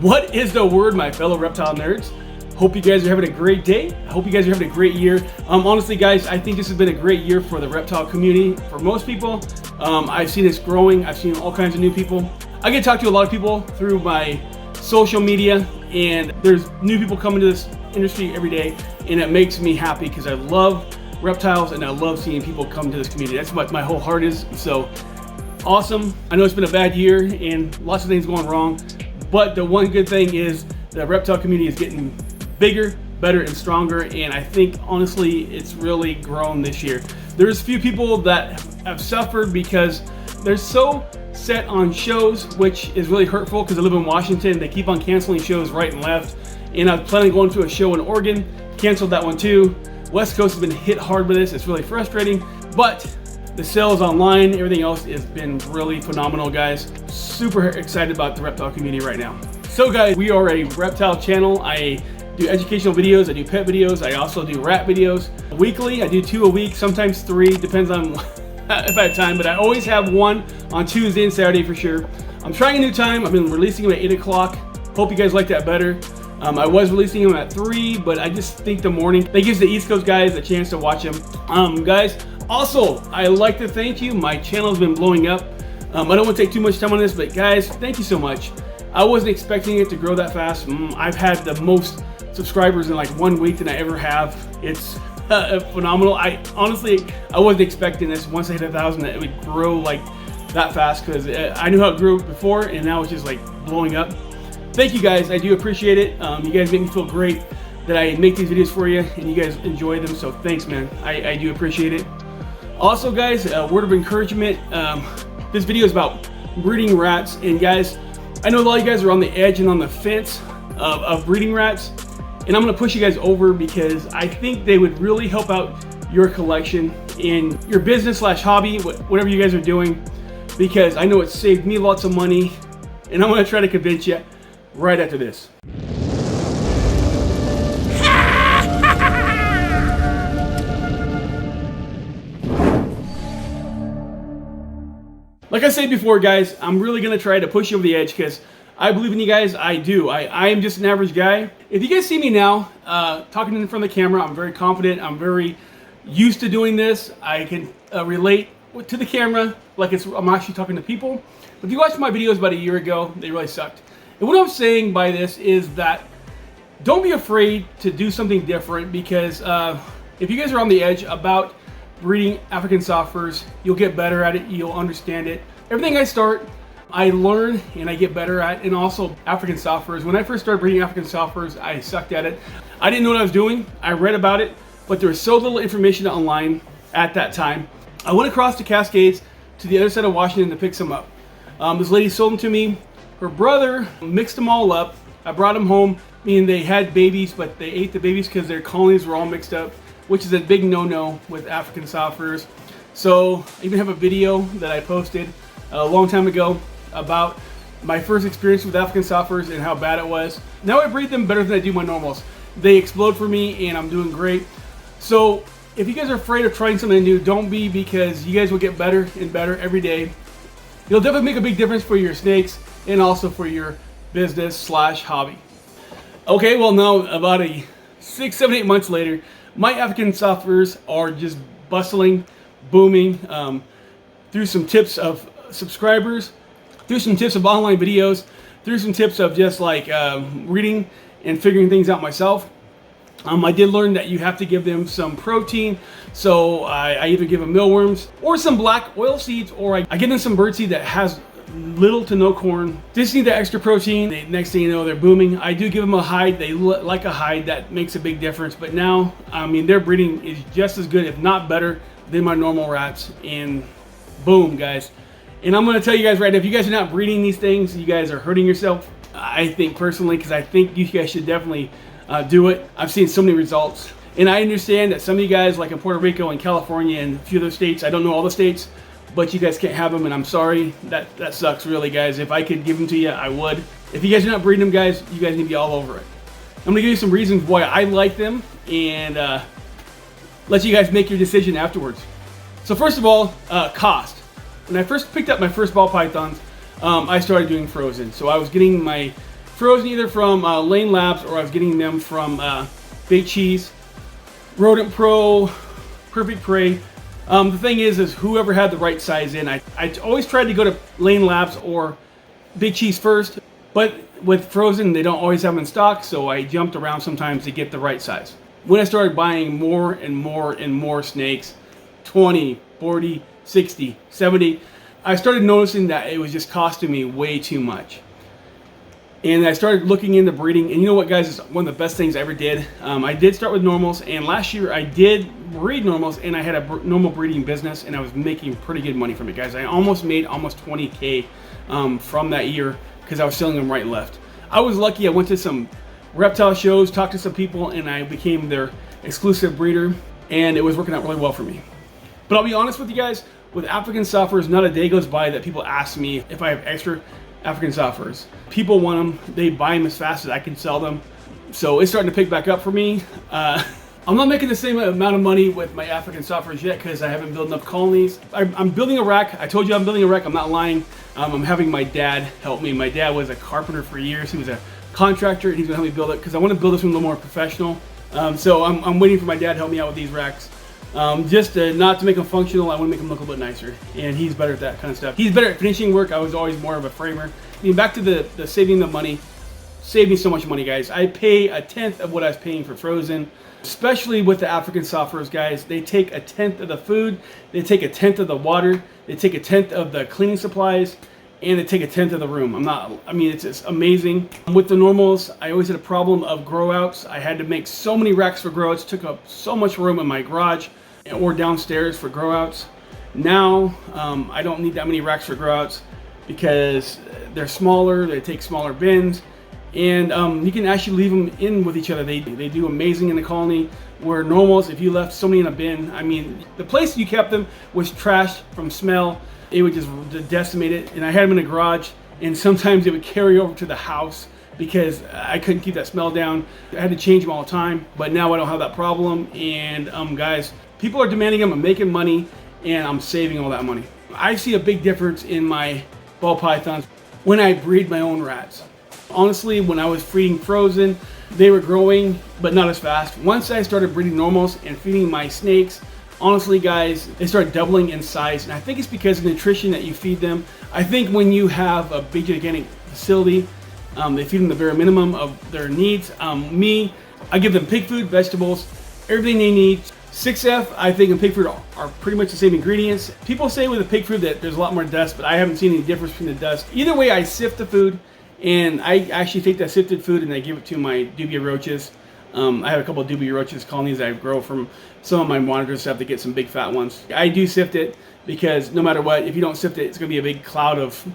What is the word, my fellow reptile nerds? Hope you guys are having a great day. I hope you guys are having a great year. Honestly, guys, I think this has been a great year for the reptile community. For most people, I've seen this growing. I've seen all kinds of new people. I get to talk to a lot of people through my social media, and there's new people coming to this industry every day, and it makes me happy because I love reptiles and I love seeing people come to this community. That's what my whole heart is. So awesome. I know it's been a bad year and lots of things going wrong, but the one good thing is the reptile community is getting bigger, better, and stronger, and I think honestly it's really grown this year. There's a few people that have suffered because they're so set on shows, which is really hurtful because I live in Washington. They keep on canceling shows right and left, and I was planning on going to a show in Oregon, canceled that one too. West Coast has been hit hard with this. It's really frustrating, but the sales online, everything else has been really phenomenal, guys. Super excited about the reptile community right now. So guys, we are a reptile channel. I do educational videos, I do pet videos, I also do rat videos. Weekly, I do 2 a week, sometimes 3, depends on if I have time, but I always have one on Tuesday and Saturday for sure. I'm trying a new time. I've been releasing them at 8 o'clock. Hope you guys like that better. I was releasing them at 3, but I just think the morning, that gives the East Coast guys a chance to watch them. Guys, also, I like to thank you. My channel has been blowing up. I don't want to take too much time on this, but guys, thank you so much. I wasn't expecting it to grow that fast. I've had the most subscribers in like 1 week than I ever have. It's phenomenal. I honestly wasn't expecting this. Once I hit 1,000, that it would grow like that fast, because I knew how it grew before, and now it's just like blowing up. Thank you guys. I do appreciate it. You guys make me feel great that I make these videos for you and you guys enjoy them. So thanks, man. I do appreciate it. Also, guys, a word of encouragement. This video is about breeding rats, and guys, I know a lot of you guys are on the edge and on the fence of breeding rats, and I'm gonna push you guys over because I think they would really help out your collection and your business slash hobby, whatever you guys are doing, because I know it saved me lots of money, and I'm gonna try to convince you right after this. Like I said before, guys, I'm really gonna try to push you over the edge because I believe in you guys. I do. I am just an average guy. If you guys see me now talking in front of the camera, I'm very confident. I'm very used to doing this. I can relate to the camera like I'm actually talking to people. But if you watched my videos about a year ago, they really sucked. And what I'm saying by this is that don't be afraid to do something different, because if you guys are on the edge about breeding African soft furs, you'll get better at it, you'll understand it. Everything I start, I learn and I get better at. And also African soft furs. When I first started breeding African soft furs, I sucked at it. I didn't know what I was doing. I read about it, but there was so little information online at that time. I went across the Cascades to the other side of Washington to pick some up. This lady sold them to me. Her brother mixed them all up. I brought them home, meaning they had babies, but they ate the babies because their colonies were all mixed up, which is a big no-no with African soft furs. So I even have a video that I posted a long time ago about my first experience with African soft furs and how bad it was. Now I breed them better than I do my normals. They explode for me and I'm doing great. So if you guys are afraid of trying something new, don't be, because you guys will get better and better every day. You'll definitely make a big difference for your snakes and also for your business slash hobby. Okay, well now about 6, 7, 8 months later, my African soft furs are just bustling, booming, through some tips of subscribers, through some tips of online videos, through some tips of just like reading and figuring things out myself. I did learn that you have to give them some protein, so I either give them mealworms or some black oil seeds, or I give them some birdseed that has little to no corn. Just need that extra protein. The next thing you know, they're booming. I do give them a hide. They like a hide. That makes a big difference. But now, I mean, their breeding is just as good, if not better, than my normal rats. And boom, guys. And I'm going to tell you guys right now, if you guys are not breeding these things, you guys are hurting yourself. I think personally, because I think you guys should definitely do it. I've seen so many results. And I understand that some of you guys, like in Puerto Rico and California and a few other states, I don't know all the states, but you guys can't have them, and I'm sorry. That sucks, really, guys. If I could give them to you, I would. If you guys are not breeding them, guys, you guys need to be all over it. I'm going to give you some reasons why I like them, and let you guys make your decision afterwards. So first of all, cost. When I first picked up my first ball pythons, I started doing frozen. So I was getting my frozen either from Lane Labs, or I was getting them from Big Cheese, Rodent Pro, Perfect Prey. The thing is whoever had the right size in. I always tried to go to Lane Labs or Big Cheese first, but with frozen, they don't always have them in stock, so I jumped around sometimes to get the right size. When I started buying more and more and more snakes, 20, 40, 60, 70, I started noticing that it was just costing me way too much. And I started looking into breeding, and you know what, guys, is one of the best things I ever did. I did start with normals, and last year I did breed normals, and I had a normal breeding business, and I was making pretty good money from it, guys. I almost made almost 20K from that year because I was selling them right and left. I was lucky. I went to some reptile shows, talked to some people, and I became their exclusive breeder, and it was working out really well for me. But I'll be honest with you guys, with African softwares, not a day goes by that people ask me if I have extra African softwares. People want them, they buy them as fast as I can sell them. So it's starting to pick back up for me. I'm not making the same amount of money with my African softwares yet because I haven't built enough colonies. I'm building a rack. I told you I'm building a rack, I'm not lying. I'm having my dad help me. My dad was a carpenter for years. He was a contractor, and he's gonna help me build it because I want to build this one a little more professional. So I'm waiting for my dad to help me out with these racks. Just not to make them functional, I want to make them look a little bit nicer, and he's better at that kind of stuff. He's better at finishing work. I was always more of a framer. I mean, back to the saving the money. Saved me so much money, guys. I pay a tenth of what I was paying for frozen, especially with the African softwares, guys. They take a tenth of the food, they take a tenth of the water, they take a tenth of the cleaning supplies, and they take a tenth of the room. It's just amazing. With the normals, I always had a problem of grow outs. I had to make so many racks for grow outs, took up so much room in my garage or downstairs for grow outs. Now, I don't need that many racks for grow outs because they're smaller, they take smaller bins, and you can actually leave them in with each other. They do amazing in the colony, where normals, if you left so many in a bin, I mean, the place you kept them was trashed from smell. It would just decimate it, and I had them in the garage, and sometimes it would carry over to the house because I couldn't keep that smell down. I had to change them all the time, but now I don't have that problem, and guys, people are demanding them, I'm making money, and I'm saving all that money. I see a big difference in my ball pythons when I breed my own rats. Honestly, when I was feeding frozen, they were growing, but not as fast. Once I started breeding normals and feeding my snakes, honestly, guys, they start doubling in size, and I think it's because of the nutrition that you feed them. I think when you have a big gigantic facility, they feed them the bare minimum of their needs. I give them pig food, vegetables, everything they need. 6F, I think, and pig food are pretty much the same ingredients. People say with the pig food that there's a lot more dust, but I haven't seen any difference between the dust. Either way, I sift the food, and I actually take that sifted food and I give it to my dubia roaches. I have a couple of dubia roaches colonies I grow from some of my monitor stuff to get some big fat ones. I do sift it because no matter what, if you don't sift it, it's going to be a big cloud of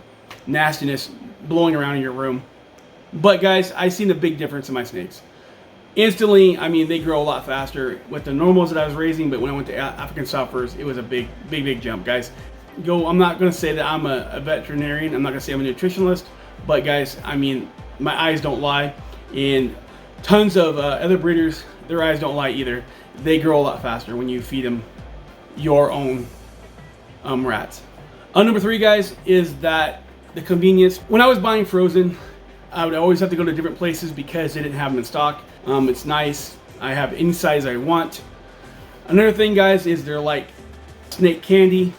nastiness blowing around in your room. But guys, I've seen a big difference in my snakes. Instantly, I mean, they grow a lot faster with the normals that I was raising, but when I went to African softwares, it was a big jump, guys. I'm not going to say that I'm a veterinarian. I'm not going to say I'm a nutritionalist, but guys, I mean, my eyes don't lie, and tons of other breeders, their eyes don't lie either. They grow a lot faster when you feed them your own rats. Number 3, guys, is that the convenience. When I was buying frozen, I would always have to go to different places because they didn't have them in stock. It's nice. I have any size I want. Another thing, guys, is they're like snake candy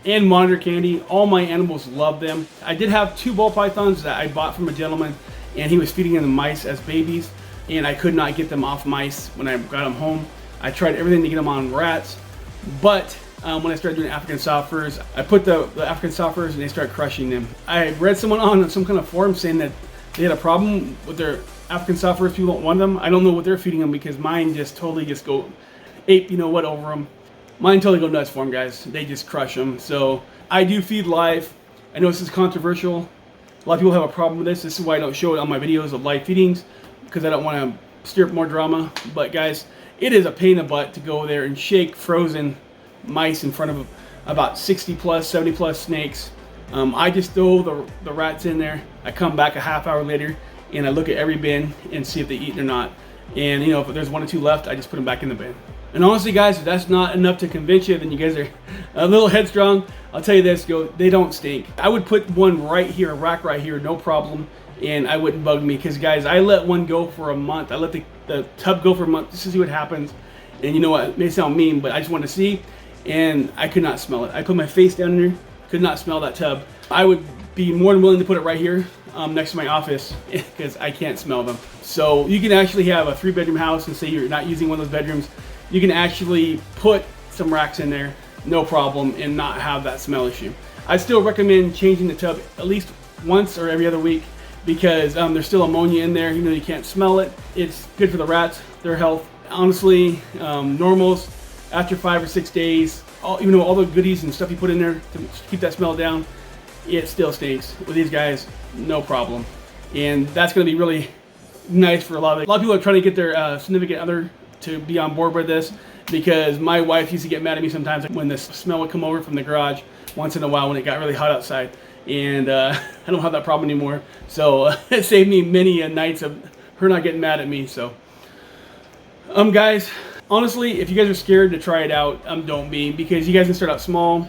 and monitor candy. All my animals love them. I did have 2 ball pythons that I bought from a gentleman, and he was feeding them mice as babies, and I could not get them off mice when I got them home. I tried everything to get them on rats, but when I started doing African softwares, I put the African softwares and they started crushing them. I read someone on some kind of forum saying that they had a problem with their African softwares. People don't want them. I don't know what they're feeding them because mine just totally just go ape, you know what, over them. Mine totally go nuts for them, guys. They just crush them. So I do feed live. I know this is controversial. A lot of people have a problem with this. This is why I don't show it on my videos of live feedings, because I don't want to stir up more drama. But guys, it is a pain in the butt to go there and shake frozen mice in front of about 60 plus, 70 plus snakes. I just throw the rats in there. I come back a half hour later and I look at every bin and see if they eat or not. And you know, if there's 1 or 2 left, I just put them back in the bin. And honestly, guys, if that's not enough to convince you, then you guys are a little headstrong. I'll tell you this, they don't stink. I would put one right here, a rack right here, no problem, and I wouldn't bug me, because guys, I let one go for a month. I let the tub go for a month just to see what happens. And you know what, it may sound mean, but I just wanted to see, and I could not smell it. I put my face down there, could not smell that tub. I would be more than willing to put it right here next to my office, because I can't smell them. So you can actually have a 3-bedroom house, and say you're not using one of those bedrooms, you can actually put some racks in there, no problem, and not have that smell issue. I still recommend changing the tub at least once or every other week, because there's still ammonia in there. You can't smell it. It's good for the rats, their health. Honestly, normals, after 5 or 6 days, even though all the goodies and stuff you put in there to keep that smell down, it still stinks. With these guys, no problem. And that's going to be really nice for a lot of people are trying to get their significant other to be on board with this, because my wife used to get mad at me sometimes when the smell would come over from the garage once in a while when it got really hot outside. And I don't have that problem anymore. So it saved me many nights of her not getting mad at me. So guys, honestly, if you guys are scared to try it out, don't be, because you guys can start out small.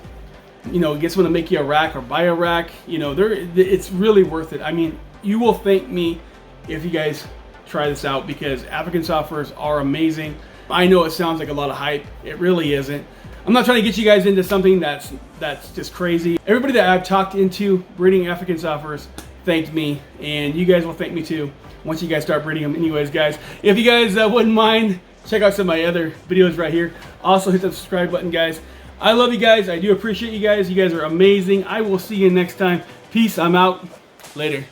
Get someone to make you a rack or buy a rack. It's really worth it. I mean, you will thank me if you guys try this out, because African soft furs are amazing. I know it sounds like a lot of hype. It really isn't. I'm not trying to get you guys into something that's just crazy. Everybody that I've talked into breeding African soft furs thanked me, and you guys will thank me too once you guys start breeding them. Anyways, guys, if you guys wouldn't mind, check out some of my other videos right here. Also hit the subscribe button, guys. I love you guys. I do appreciate you guys. You guys are amazing. I will see you next time. Peace. I'm out. Later.